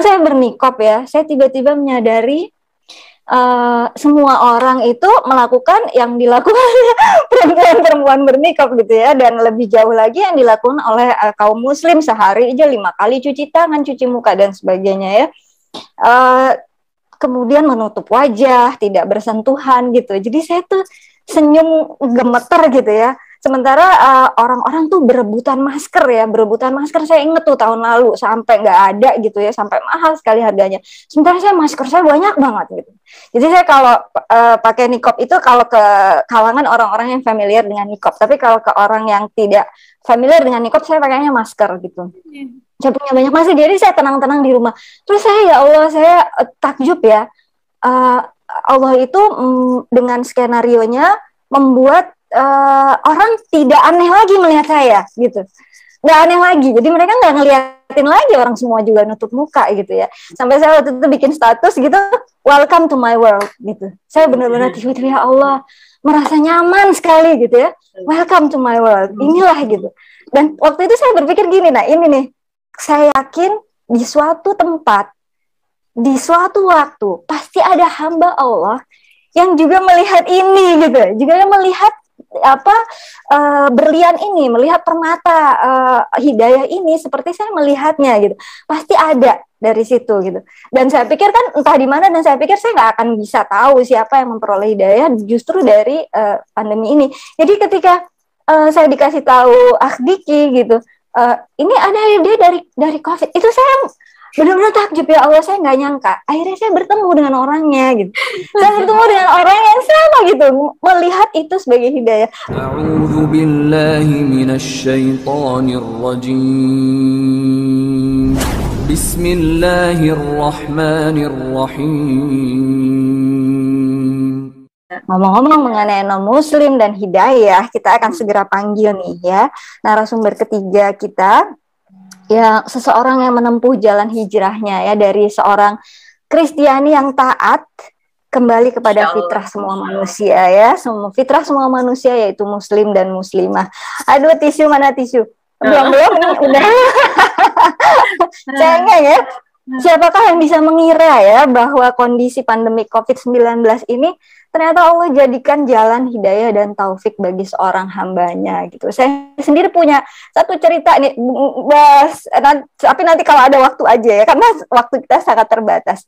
saya bernikop ya, saya tiba-tiba menyadari semua orang itu melakukan yang dilakukan perempuan-perempuan bernikop gitu ya, dan lebih jauh lagi yang dilakukan oleh kaum muslim sehari aja 5 kali cuci tangan, cuci muka dan sebagainya ya. Kemudian menutup wajah, tidak bersentuhan gitu. Jadi saya tuh senyum gemeter gitu ya. Sementara orang-orang tuh berebutan masker ya, berebutan masker. Saya inget tuh tahun lalu sampai nggak ada gitu ya, sampai mahal sekali harganya. Sementara saya masker saya banyak banget gitu. Jadi saya kalau pakai nikop itu kalau ke kalangan orang-orang yang familiar dengan nikop, tapi kalau ke orang yang tidak familiar dengan nikop saya pakainya masker gitu. Saya punya banyak masker, jadi saya tenang-tenang di rumah. Terus saya ya Allah, saya takjub ya. Allah itu dengan skenario-nya membuat orang tidak aneh lagi melihat saya gitu, nggak aneh lagi. Jadi mereka nggak ngeliatin lagi orang semua juga nutup muka gitu ya. Sampai saya waktu itu bikin status gitu, welcome to my world gitu. Saya benar-benar tiba-tiba ya Allah merasa nyaman sekali gitu ya, welcome to my world, inilah gitu. Dan waktu itu saya berpikir gini, nah ini nih, saya yakin di suatu tempat, di suatu waktu pasti ada hamba Allah yang juga melihat ini gitu, juga melihat berlian ini, melihat permata hidayah ini seperti saya melihatnya gitu. Pasti ada dari situ gitu. Dan saya pikir kan entah di mana, dan saya pikir saya nggak akan bisa tahu siapa yang memperoleh hidayah justru dari pandemi ini. Jadi ketika saya dikasih tahu Diki gitu, ini ada dia dari COVID, itu saya benar-benar takjub ya Allah, saya nggak nyangka. Akhirnya saya bertemu dengan orangnya gitu. Saya bertemu dengan orang yang sama gitu, melihat itu sebagai hidayah. A'udzu billahi minasyaitonir rajim. Bismillahirrahmanirrahim. Ngomong-ngomong mengenai non-muslim dan hidayah, kita akan segera panggil nih ya narasumber ketiga kita, ya seseorang yang menempuh jalan hijrahnya ya dari seorang Kristiani yang taat kembali kepada fitrah semua manusia ya, semua fitrah semua manusia yaitu muslim dan muslimah. Aduh, tisu mana tisu? Belum nih udah. Sayangnya ya. Siapakah yang bisa mengira ya bahwa kondisi pandemi COVID-19 ini ternyata Allah jadikan jalan hidayah dan taufik bagi seorang hambanya gitu. Saya sendiri punya satu cerita nih, tapi nanti kalau ada waktu aja ya, karena waktu kita sangat terbatas.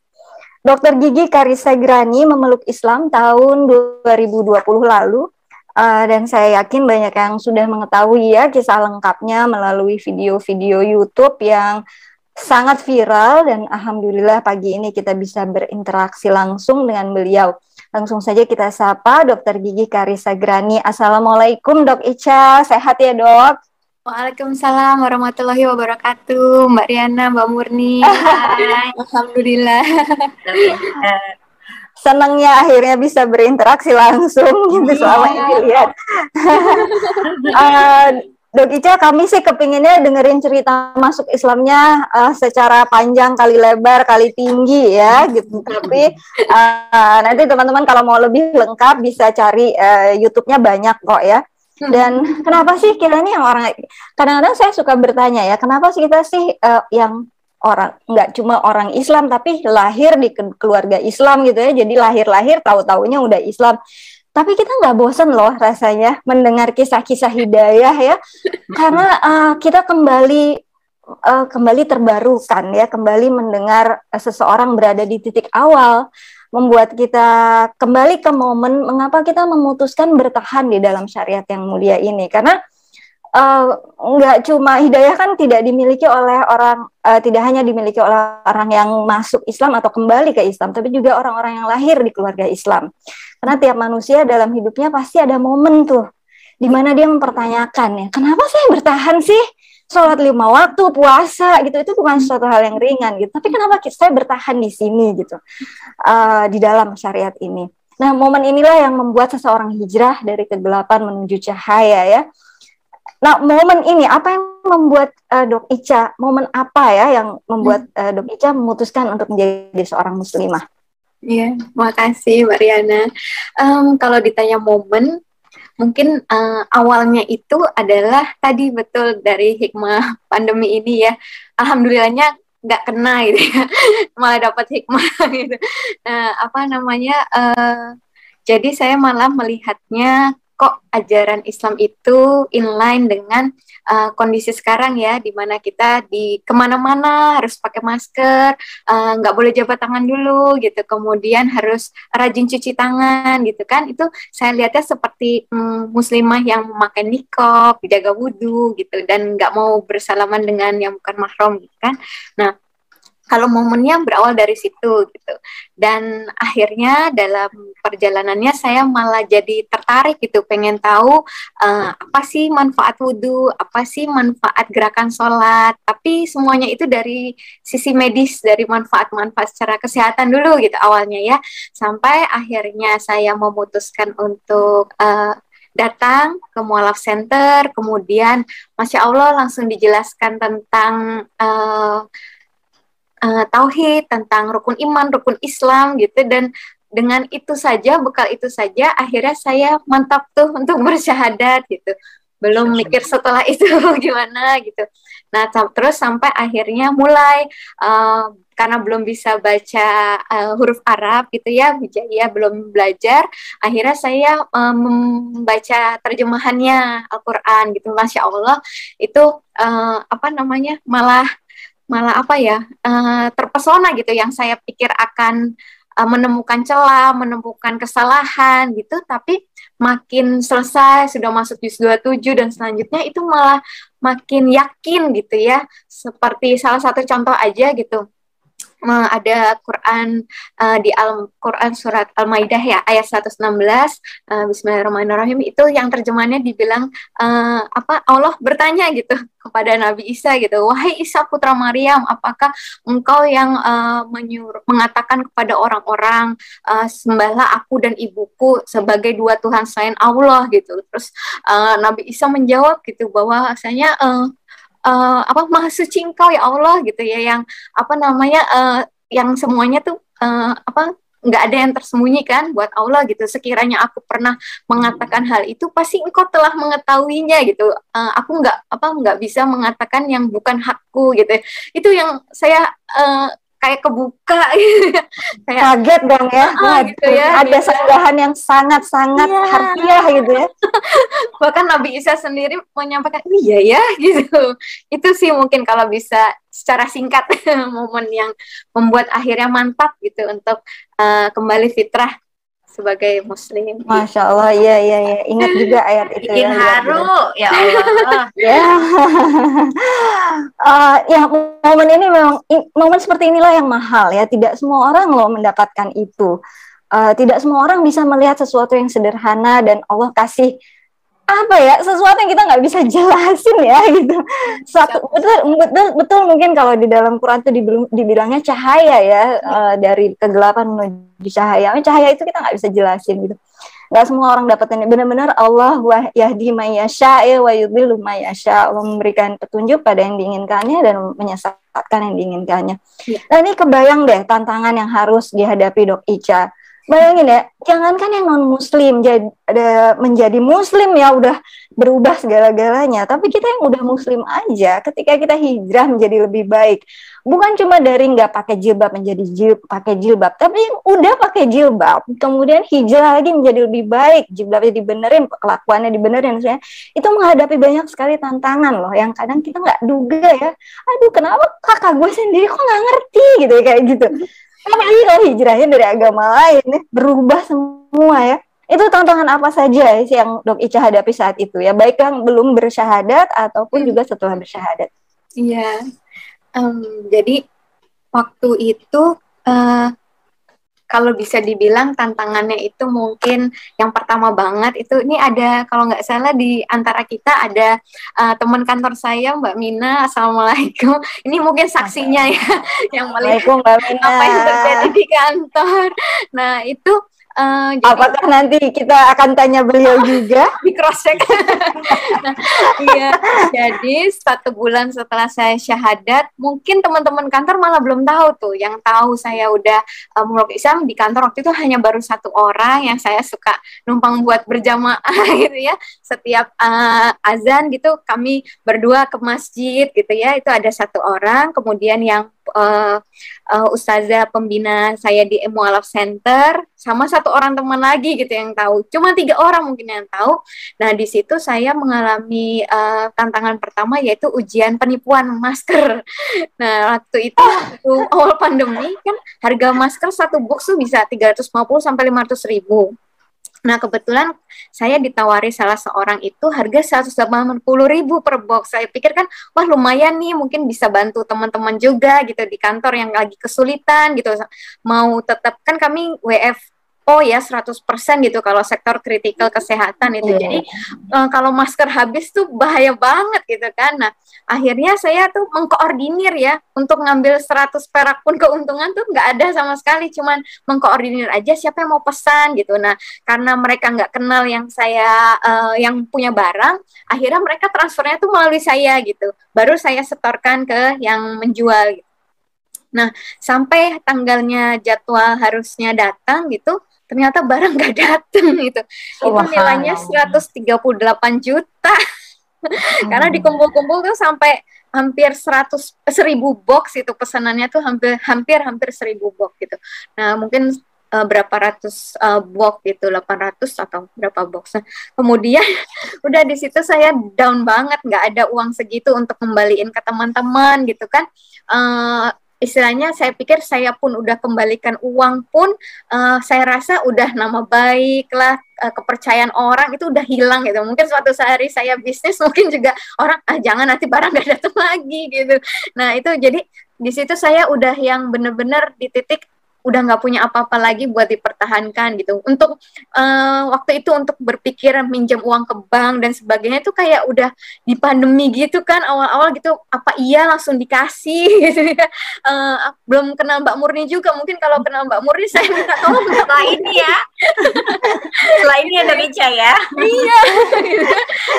Dr. Gigi Karisagrani memeluk Islam tahun 2020 lalu, dan saya yakin banyak yang sudah mengetahui ya kisah lengkapnya melalui video-video YouTube yang sangat viral, dan alhamdulillah pagi ini kita bisa berinteraksi langsung dengan beliau. Langsung saja kita sapa Dr. Gigi Karisagrani. Assalamualaikum Dok Ica, sehat ya Dok? Waalaikumsalam warahmatullahi wabarakatuh, Mbak Riana, Mbak Murni. Hai. Alhamdulillah. Senangnya akhirnya bisa berinteraksi langsung gitu selama ini lihat. Dok Ica, kami sih kepinginnya dengerin cerita masuk Islamnya secara panjang kali lebar kali tinggi ya gitu. Tapi nanti teman-teman kalau mau lebih lengkap bisa cari YouTube-nya banyak kok ya. Dan kenapa sih kita nih yang orang, kadang-kadang saya suka bertanya ya, kenapa sih kita sih yang orang nggak cuma orang Islam tapi lahir di keluarga Islam gitu ya, jadi lahir-lahir tahu-taunya udah Islam. Tapi kita nggak bosan loh rasanya mendengar kisah-kisah hidayah ya, karena kita kembali terbarukan ya, kembali mendengar seseorang berada di titik awal, membuat kita kembali ke momen mengapa kita memutuskan bertahan di dalam syariat yang mulia ini. Karena nggak cuma hidayah kan tidak dimiliki oleh orang, tidak hanya dimiliki oleh orang yang masuk Islam atau kembali ke Islam, tapi juga orang-orang yang lahir di keluarga Islam. Karena tiap manusia dalam hidupnya pasti ada momen tuh di mana dia mempertanyakan ya, kenapa saya bertahan sih sholat 5 waktu, puasa gitu, itu bukan suatu hal yang ringan gitu, tapi kenapa saya bertahan di sini gitu, di dalam syariat ini. Nah, momen inilah yang membuat seseorang hijrah dari kegelapan menuju cahaya ya. Nah, momen ini apa yang membuat Dok Ica, momen apa ya yang membuat Dok Ica memutuskan untuk menjadi seorang muslimah? Iya, makasih Mbak Riana. Kalau ditanya momen, mungkin awalnya itu adalah tadi betul dari hikmah pandemi ini ya. Alhamdulillahnya nggak kena gitu ya, malah dapat hikmah gitu. Apa namanya? Jadi saya malah melihatnya kok ajaran Islam itu inline dengan kondisi sekarang ya, di mana kita di kemana-mana harus pakai masker, nggak boleh jabat tangan dulu gitu, kemudian harus rajin cuci tangan gitu kan. Itu saya lihatnya seperti muslimah yang memakai niqab, jaga wudhu gitu, dan nggak mau bersalaman dengan yang bukan mahram gitu kan. Nah, kalau momennya berawal dari situ gitu, dan akhirnya dalam perjalanannya saya malah jadi tertarik gitu, pengen tahu apa sih manfaat wudhu, apa sih manfaat gerakan sholat, tapi semuanya itu dari sisi medis, dari manfaat-manfaat secara kesehatan dulu gitu awalnya ya, sampai akhirnya saya memutuskan untuk datang ke Mualaf Center, kemudian Masya Allah langsung dijelaskan tentang tauhid, tentang rukun iman, rukun Islam gitu, dan dengan itu saja, bekal itu saja, akhirnya saya mantap tuh untuk bersyahadat gitu. Belum mikir setelah itu gimana gitu. Nah, terus sampai akhirnya mulai karena belum bisa baca huruf Arab gitu ya, Hijaiyah belum belajar, akhirnya saya membaca terjemahannya Al-Quran gitu. Masya Allah, itu apa namanya, malah apa ya, terpesona gitu, yang saya pikir akan menemukan celah, menemukan kesalahan gitu, tapi makin selesai sudah masuk juz 27 dan selanjutnya itu malah makin yakin gitu ya. Seperti salah satu contoh aja gitu, ada Quran di Al-Quran surat Al-Maidah ya, ayat 116, Bismillahirrahmanirrahim, itu yang terjemahannya dibilang apa, Allah bertanya gitu kepada Nabi Isa gitu, wahai Isa putra Maryam, apakah engkau yang mengatakan kepada orang-orang sembahlah aku dan ibuku sebagai dua Tuhan selain Allah gitu. Terus Nabi Isa menjawab gitu bahwa asalnya apa, maha suci engkau ya Allah gitu ya, yang apa namanya, yang semuanya tuh apa, nggak ada yang tersembunyi kan buat Allah gitu. Sekiranya aku pernah mengatakan hal itu, pasti engkau telah mengetahuinya gitu. Aku nggak bisa mengatakan yang bukan hakku gitu. Itu yang saya kayak kebuka gitu. Kayak Kaget dong ya, gitu ya, ada gitu. sanggahan yang sangat-sangat Iya. harfiah gitu ya. Bahkan Nabi Isa sendiri menyampaikan iya ya gitu. Itu sih mungkin kalau bisa secara singkat momen yang membuat akhirnya mantap gitu untuk kembali fitrah sebagai muslim. Masya Allah, iya, ingat juga ayat itu Bikin ya. haru, ya Allah. Ya, ya momen ini memang, momen seperti inilah yang mahal ya. Tidak semua orang loh mendapatkan itu. Tidak semua orang bisa melihat sesuatu yang sederhana dan Allah kasih apa ya, sesuatu yang kita nggak bisa jelasin ya gitu. Betul mungkin kalau di dalam Quran itu dibilangnya cahaya ya, dari kegelapan menuju cahaya. Cahaya itu kita nggak bisa jelasin gitu. Nggak semua orang dapatin. Benar-benar Allah yahdi may yasha wa yudhillu may yasha. Allah memberikan petunjuk pada yang diinginkannya dan menyesatkan yang diinginkannya. Nah, ini kebayang deh tantangan yang harus dihadapi Dok Ica. Bayangin ya, jangankan yang non-muslim menjadi muslim ya udah berubah segala-galanya, tapi kita yang udah muslim aja ketika kita hijrah menjadi lebih baik, bukan cuma dari nggak pakai jilbab menjadi pakai jilbab, tapi yang udah pakai jilbab kemudian hijrah lagi menjadi lebih baik, jilbabnya dibenerin, kelakuannya dibenerin, itu menghadapi banyak sekali tantangan loh yang kadang kita nggak duga ya. Aduh, kenapa kakak gue sendiri kok nggak ngerti gitu ya, kayak gitu. Tapi kalau hijrahnya dari agama lain berubah semua ya. Itu tantangan apa saja sih yang Dok Ica hadapi saat itu ya, baik yang belum bersyahadat ataupun juga setelah bersyahadat? Iya, jadi waktu itu kalau bisa dibilang tantangannya itu mungkin yang pertama banget itu, ini ada kalau nggak salah di antara kita ada teman kantor saya Mbak Mina. Assalamualaikum. Ini mungkin saksinya ya yang melihat Mbak Mina. Apa yang terjadi di kantor. Nah itu jadi, apakah nanti kita akan tanya beliau juga? Di cross check. Nah, iya, jadi 1 bulan setelah saya syahadat, mungkin teman-teman kantor malah belum tahu tuh. Yang tahu saya udah meluk Islam di kantor waktu itu hanya baru 1 orang yang saya suka numpang buat berjamaah gitu ya. Setiap azan gitu kami berdua ke masjid gitu ya. Itu ada 1 orang. Kemudian yang ustazah pembina saya di Mualaf Center, sama satu orang teman lagi gitu yang tahu. Cuma 3 orang mungkin yang tahu. Nah, di situ saya mengalami tantangan pertama, yaitu ujian penipuan masker. Nah, waktu itu waktu awal pandemi kan harga masker satu box tuh bisa 350 sampai 500 ribu. Nah, kebetulan saya ditawari salah seorang itu harga 180 ribu per box. Saya pikir kan, wah lumayan nih, mungkin bisa bantu teman-teman juga gitu di kantor yang lagi kesulitan gitu. Mau tetap, kan kami WFO ya 100% gitu kalau sektor kritikal kesehatan itu. Jadi kalau masker habis tuh bahaya banget gitu kan. Nah, akhirnya saya tuh mengkoordinir ya, untuk ngambil 100 perak pun keuntungan tuh nggak ada sama sekali, cuman mengkoordinir aja siapa yang mau pesan gitu. Nah, karena mereka nggak kenal yang saya yang punya barang, akhirnya mereka transfernya tuh melalui saya gitu, baru saya setorkan ke yang menjual gitu. Nah, sampai tanggalnya jadwal harusnya datang gitu, ternyata barang nggak datang gitu. Itu nilainya 138 juta. Karena dikumpul-kumpul tuh sampai hampir 1000 box itu pesanannya tuh hampir 1000 box gitu. Nah, mungkin berapa ratus box gitu, 800 atau berapa box. Nah, kemudian udah di situ saya down banget, nggak ada uang segitu untuk kembaliin ke teman-teman gitu kan. Istilahnya saya pikir saya pun udah kembalikan uang pun saya rasa udah nama baik lah, kepercayaan orang itu udah hilang gitu. Mungkin suatu hari saya bisnis mungkin juga orang jangan nanti barang gak datang lagi gitu. Nah, itu jadi di situ saya udah yang bener-bener di titik udah nggak punya apa-apa lagi buat dipertahankan gitu. Untuk waktu itu untuk berpikir minjem uang ke bank dan sebagainya itu kayak udah di pandemi gitu kan, awal-awal gitu, apa iya langsung dikasih gitu ya. Belum kenal Mbak Murni juga, mungkin kalau kenal Mbak Murni saya minta tolong setelah ini ya. Setelah ini ada Rica ya. Iya.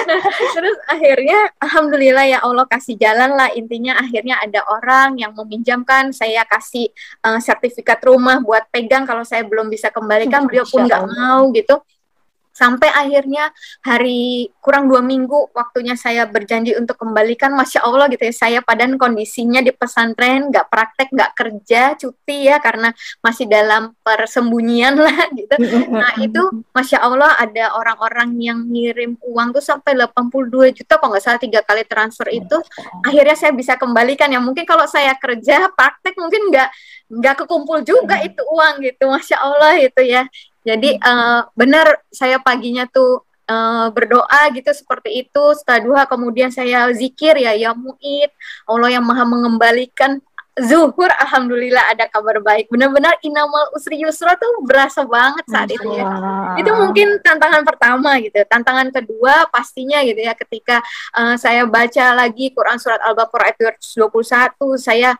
Nah, terus akhirnya alhamdulillah ya Allah kasih jalan lah, intinya akhirnya ada orang yang meminjamkan, saya kasih sertifikat rumah buat pegang kalau saya belum bisa kembalikan, beliau pun nggak mau gitu. Sampai akhirnya hari kurang 2 minggu waktunya saya berjanji untuk kembalikan, Masya Allah gitu ya, saya padahal kondisinya di pesantren, nggak praktek, nggak kerja, cuti ya, karena masih dalam persembunyian lah gitu. Nah itu Masya Allah ada orang-orang yang ngirim uang tuh sampai 82 juta, kok nggak salah 3 kali transfer itu, akhirnya saya bisa kembalikan. Ya mungkin kalau saya kerja, praktek mungkin nggak kekumpul juga itu uang gitu, Masya Allah itu ya. Jadi benar saya paginya tuh berdoa gitu seperti itu, setelah duha kemudian saya zikir ya Mu'id, Allah yang maha mengembalikan. Zuhur alhamdulillah ada kabar baik, benar-benar inamal usri yusra tuh berasa banget saat itu ya. Itu mungkin tantangan pertama gitu. Tantangan kedua pastinya gitu ya, ketika saya baca lagi Quran surat Al-Baqarah ayat 221, saya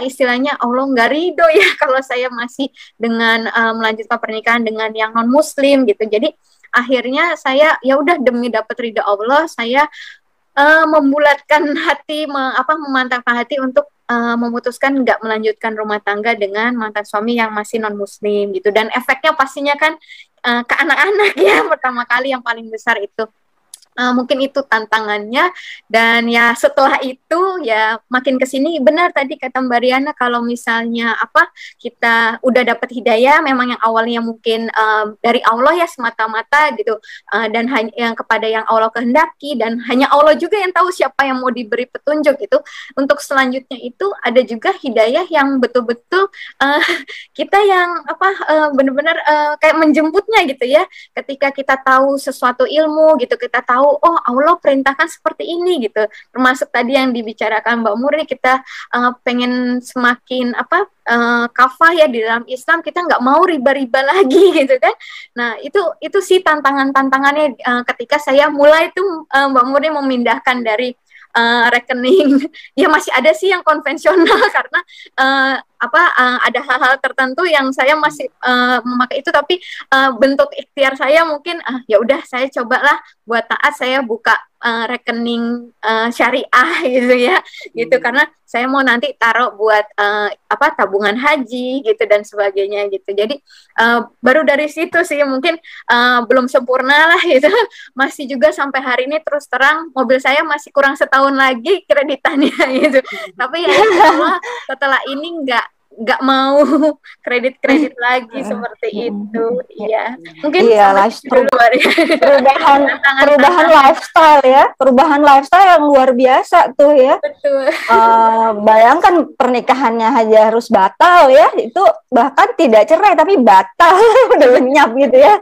istilahnya Allah nggak ridho ya kalau saya masih dengan melanjutkan pernikahan dengan yang non muslim gitu. Jadi akhirnya saya ya udah demi dapat ridho Allah, saya membulatkan hati, memantapkan hati untuk memutuskan nggak melanjutkan rumah tangga dengan mantan suami yang masih non muslim gitu. Dan efeknya pastinya kan ke anak-anak ya, pertama kali yang paling besar itu. Mungkin itu tantangannya. Dan ya setelah itu ya makin kesini, benar tadi kata Mbak Riana, kalau misalnya kita udah dapat hidayah, memang yang awalnya mungkin dari Allah ya semata-mata gitu, dan hanya yang kepada yang Allah kehendaki, dan hanya Allah juga yang tahu siapa yang mau diberi petunjuk gitu. Untuk selanjutnya itu ada juga hidayah yang betul-betul kita yang benar-benar kayak menjemputnya gitu ya. Ketika kita tahu sesuatu ilmu gitu, kita tahu oh Allah perintahkan seperti ini gitu. Termasuk tadi yang dibicarakan Mbak Murni, kita pengen semakin kafah ya di dalam Islam, kita nggak mau riba-riba lagi gitu kan. Nah itu sih tantangannya ketika saya mulai tuh Mbak Murni memindahkan dari rekening ya masih ada sih yang konvensional karena ada hal-hal tertentu yang saya masih memakai itu, tapi bentuk ikhtiar saya mungkin ya udah saya cobalah buat taat, saya buka rekening syariah gitu ya, gitu, karena saya mau nanti taruh buat tabungan haji gitu dan sebagainya gitu. Jadi baru dari situ sih mungkin belum sempurna lah gitu. Masih juga sampai hari ini terus terang mobil saya masih kurang setahun lagi kreditannya gitu. Tapi ya insya Allah setelah ini nggak mau kredit lagi seperti itu. Iya, mungkin perubahan lifestyle ya, perubahan lifestyle yang luar biasa tuh ya. Betul. Bayangkan pernikahannya aja harus batal ya, itu bahkan tidak cerai tapi batal udah lenyap gitu ya.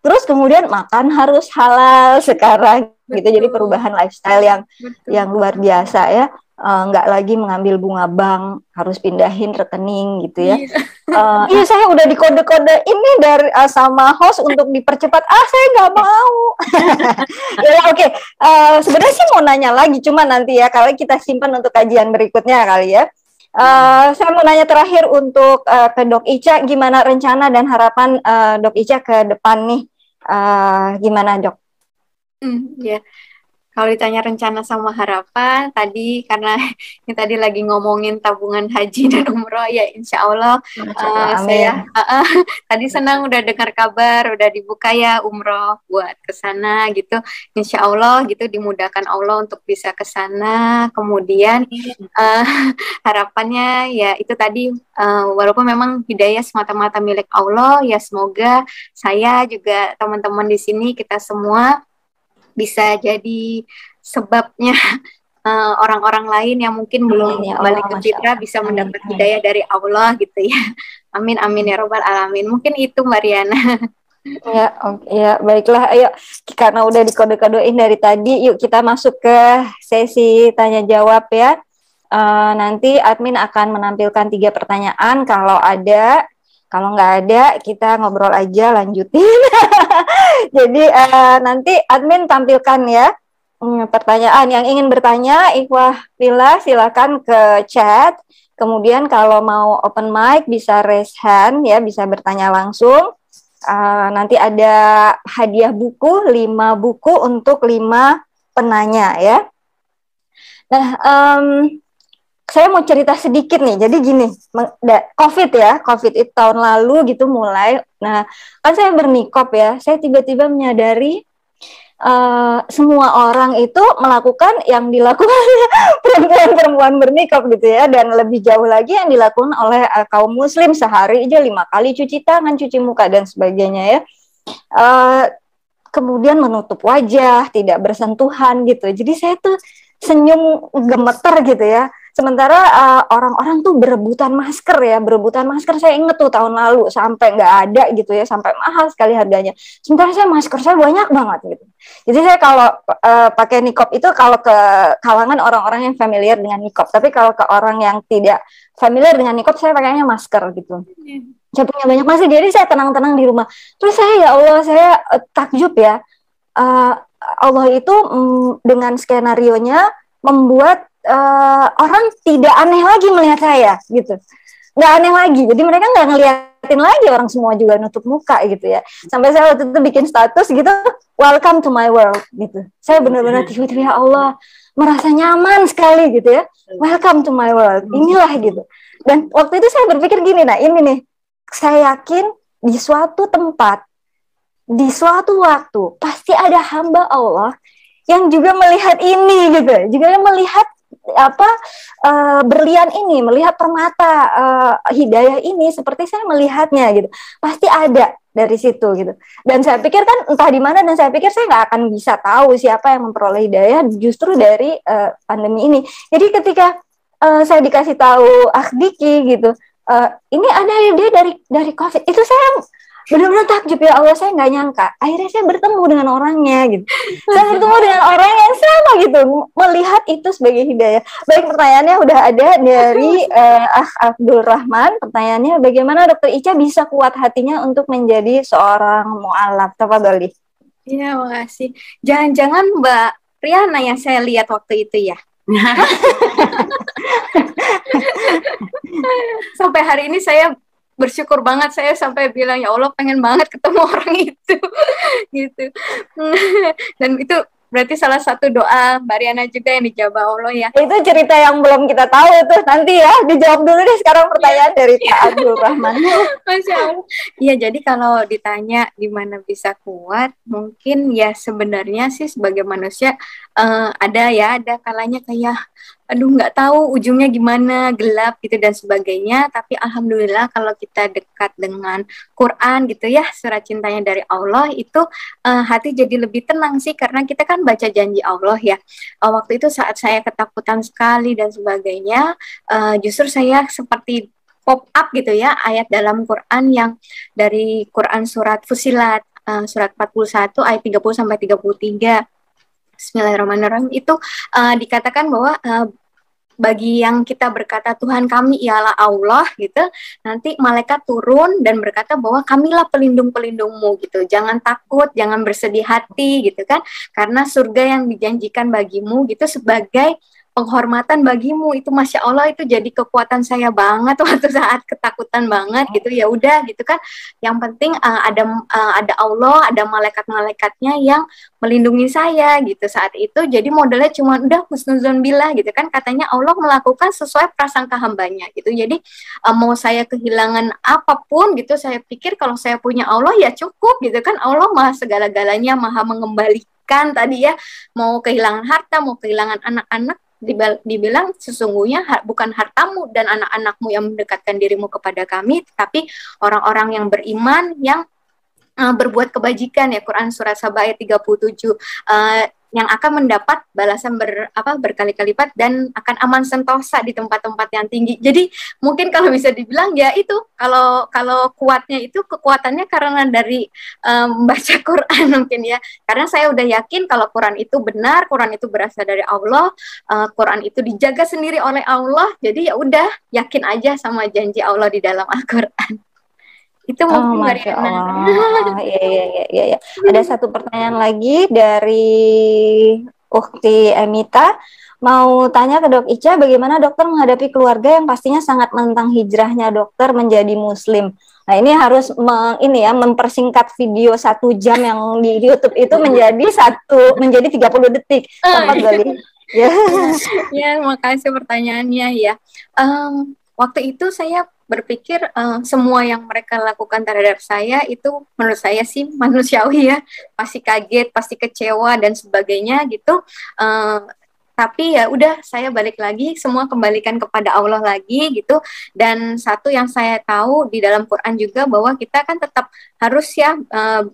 Terus kemudian makan harus halal sekarang gitu. Jadi perubahan lifestyle yang luar biasa ya. Nggak lagi mengambil bunga bank, harus pindahin rekening gitu ya. Iya, saya udah dikode-kode ini dari sama host untuk dipercepat. Saya nggak mau. Ya oke. Sebenarnya sih mau nanya lagi, cuma nanti ya kali kita simpan untuk kajian berikutnya kali ya. Saya mau nanya terakhir untuk ke Dok Ica, gimana rencana dan harapan Dok Ica ke depan nih? Gimana Dok? Ya. Kalau ditanya rencana sama harapan, tadi karena ini tadi lagi ngomongin tabungan haji dan umroh, ya insya Allah saya tadi senang udah dengar kabar, udah dibuka ya umroh buat ke sana gitu. Insya Allah gitu dimudahkan Allah untuk bisa ke sana. Kemudian harapannya ya itu tadi, walaupun memang hidayah semata-mata milik Allah, ya semoga saya juga teman-teman di sini kita semua bisa jadi sebabnya orang-orang lain yang mungkin belum kembali ke fitrah bisa mendapat hidayah dari Allah gitu ya. Amin amin ya robbal alamin. Mungkin itu Mbak Riana. Ya, ya baiklah. Ayo, karena udah dikode-kodein dari tadi, yuk kita masuk ke sesi tanya jawab ya. Nanti admin akan menampilkan 3 pertanyaan. Kalau nggak ada, kita ngobrol aja, lanjutin. Jadi nanti admin tampilkan ya pertanyaan. Yang ingin bertanya, ikhwah fillah, silakan ke chat. Kemudian kalau mau open mic bisa raise hand ya, bisa bertanya langsung. Nanti ada hadiah buku, 5 buku untuk 5 penanya ya. Nah, saya mau cerita sedikit nih. Jadi gini, COVID itu tahun lalu gitu mulai. Nah, kan saya bernikop ya. Saya tiba-tiba menyadari semua orang itu melakukan yang dilakukan perempuan-perempuan bernikop gitu ya. Dan lebih jauh lagi yang dilakukan oleh kaum muslim sehari aja 5 kali cuci tangan, cuci muka dan sebagainya ya. Kemudian menutup wajah, tidak bersentuhan gitu. Jadi saya tuh senyum gemeter gitu ya. Sementara orang-orang tuh berebutan masker ya, saya inget tuh tahun lalu sampai nggak ada gitu ya, sampai mahal sekali harganya. Sementara masker saya banyak banget gitu. Jadi saya kalau pakai nikop itu kalau ke kalangan orang-orang yang familiar dengan nikop, tapi kalau ke orang yang tidak familiar dengan nikop saya pakainya masker gitu. Saya punya banyak masker, jadi saya tenang-tenang di rumah. Terus saya ya Allah, saya takjub ya. Allah itu dengan skenarionya membuat orang tidak aneh lagi melihat saya gitu, nggak aneh lagi. Jadi mereka nggak ngeliatin lagi, orang semua juga nutup muka gitu ya. Sampai saya waktu itu bikin status gitu, welcome to my world gitu. Saya benar-benar tiba-tiba ya Allah merasa nyaman sekali gitu ya, welcome to my world, inilah gitu. Dan waktu itu saya berpikir gini, nah ini nih, saya yakin di suatu tempat, di suatu waktu pasti ada hamba Allah yang juga melihat ini gitu, juga melihat berlian ini, melihat permata hidayah ini seperti saya melihatnya gitu. Pasti ada dari situ gitu. Dan saya pikir kan entah di mana, dan saya pikir saya nggak akan bisa tahu siapa yang memperoleh hidayah justru dari pandemi ini. Jadi ketika saya dikasih tahu Diki gitu, ini ada dia dari COVID, itu saya benar-benar takjub ya Allah, saya nggak nyangka. Akhirnya saya bertemu dengan orangnya gitu. Saya bertemu dengan orang yang sama gitu, melihat itu sebagai hidayah. Baik, pertanyaannya udah ada dari Abdul Rahman. Pertanyaannya, bagaimana Dr. Ica bisa kuat hatinya untuk menjadi seorang mu'alaf? Tafadhali. Iya, makasih. Jangan-jangan Mbak Riana yang saya lihat waktu itu ya? Sampai hari ini saya bersyukur banget, saya sampai bilang ya Allah pengen banget ketemu orang itu gitu. Dan itu berarti salah satu doa Mbak Riana juga yang dijawab Allah ya. Itu cerita yang belum kita tahu tuh, nanti ya dijawab dulu deh sekarang pertanyaan dari Kak Abdul Rahman. Masya Allah. Iya, jadi kalau ditanya gimana bisa kuat, mungkin ya sebenarnya sih sebagai manusia ada kalanya kayak aduh nggak tahu ujungnya gimana, gelap gitu dan sebagainya, tapi alhamdulillah kalau kita dekat dengan Quran gitu ya, surat cintanya dari Allah itu hati jadi lebih tenang sih, karena kita kan baca janji Allah ya. Waktu itu saat saya ketakutan sekali dan sebagainya, justru saya seperti pop up gitu ya ayat dalam Quran yang dari Quran surat Fusilat surat 41 ayat 30 sampai 33. Bismillahirrahmanirrahim itu dikatakan bahwa bagi yang kita berkata Tuhan kami ialah Allah gitu, nanti malaikat turun dan berkata bahwa kamilah pelindung-pelindungmu gitu, jangan takut, jangan bersedih hati gitu kan, karena surga yang dijanjikan bagimu gitu sebagai penghormatan bagimu. Itu Masya Allah, itu jadi kekuatan saya banget waktu saat ketakutan banget gitu. Ya udah gitu kan, yang penting ada Allah, ada malaikat-malaikatnya yang melindungi saya gitu saat itu. Jadi modalnya cuma udah husnuzon billah gitu kan, katanya Allah melakukan sesuai prasangka hambanya gitu. Jadi mau saya kehilangan apapun gitu, saya pikir kalau saya punya Allah ya cukup gitu kan. Allah maha segala-galanya, maha mengembalikan tadi ya, mau kehilangan harta, mau kehilangan anak-anak, dibilang sesungguhnya bukan hartamu dan anak-anakmu yang mendekatkan dirimu kepada kami, tapi orang-orang yang beriman yang berbuat kebajikan ya, Quran surat Saba ayat 37, yang akan mendapat balasan berkali-kali lipat dan akan aman sentosa di tempat-tempat yang tinggi. Jadi mungkin kalau bisa dibilang ya itu, kalau kuatnya itu kekuatannya karena dari membaca Quran mungkin ya. Karena saya udah yakin kalau Quran itu benar, Quran itu berasal dari Allah, Quran itu dijaga sendiri oleh Allah. Jadi ya udah yakin aja sama janji Allah di dalam Al-Quran. Itu mungkin Masya Allah. Iya. Ada satu pertanyaan lagi dari Ukti Emita. Mau tanya ke Dok Ica, bagaimana dokter menghadapi keluarga yang pastinya sangat menentang hijrahnya dokter menjadi Muslim. Nah ini harus mempersingkat video 1 jam yang di YouTube itu menjadi 30 detik. Tempat Bali. Ya, makasih pertanyaannya ya. Waktu itu saya berpikir semua yang mereka lakukan terhadap saya itu menurut saya sih manusiawi ya, pasti kaget, pasti kecewa dan sebagainya gitu. Tapi ya udah, saya balik lagi, semua kembalikan kepada Allah lagi gitu. Dan satu yang saya tahu di dalam Quran juga bahwa kita kan tetap harus ya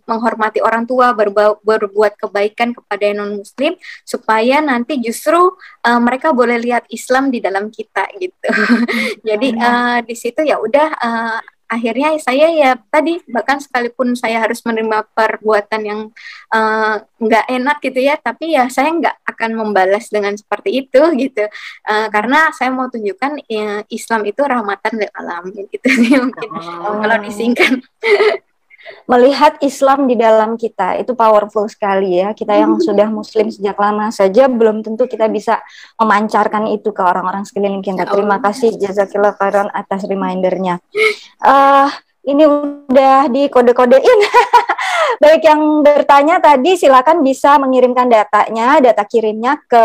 menghormati orang tua, berbuat kebaikan kepada non muslim supaya nanti justru mereka boleh lihat Islam di dalam kita gitu. Jadi di situ ya udah akhirnya saya ya tadi, bahkan sekalipun saya harus menerima perbuatan yang nggak enak gitu ya, tapi ya saya nggak akan membalas dengan seperti itu gitu, karena saya mau tunjukkan Islam itu rahmatan lil alamin gitu mungkin kalau disingkat. Melihat Islam di dalam kita itu powerful sekali ya. Kita yang sudah Muslim sejak lama saja belum tentu kita bisa memancarkan itu ke orang-orang sekeliling kita. Terima kasih jazakillah khairan atas remindernya. Ini udah di kode-kodein. Baik, yang bertanya tadi silakan bisa mengirimkan data kirimnya ke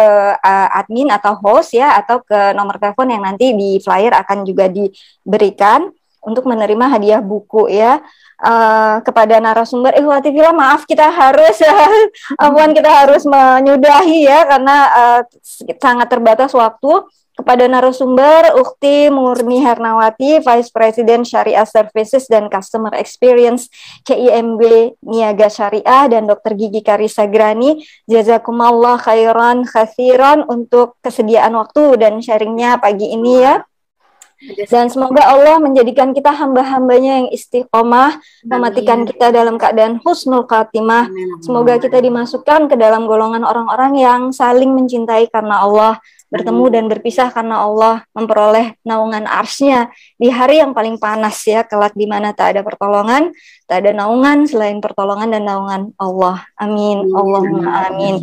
admin atau host ya, atau ke nomor telepon yang nanti di flyer akan juga diberikan untuk menerima hadiah buku ya. Kepada narasumber Ikhwati Fillah, maaf kita harus menyudahi ya karena sangat terbatas waktu. Kepada narasumber Ukti Murni Hernawati, Vice President Syariah Services dan Customer Experience CIMB Niaga Syariah, dan Dr. Gigi Karisa Grani, jazakumullah khairan katsiran untuk kesediaan waktu dan sharingnya pagi ini ya. Dan semoga Allah menjadikan kita hamba-hambanya yang istiqomah, mematikan kita dalam keadaan husnul khatimah. Semoga kita dimasukkan ke dalam golongan orang-orang yang saling mencintai karena Allah, bertemu dan berpisah karena Allah, memperoleh naungan arsy-Nya di hari yang paling panas ya, kelak di mana tak ada pertolongan, tak ada naungan selain pertolongan dan naungan Allah. Amin. Allahumma amin.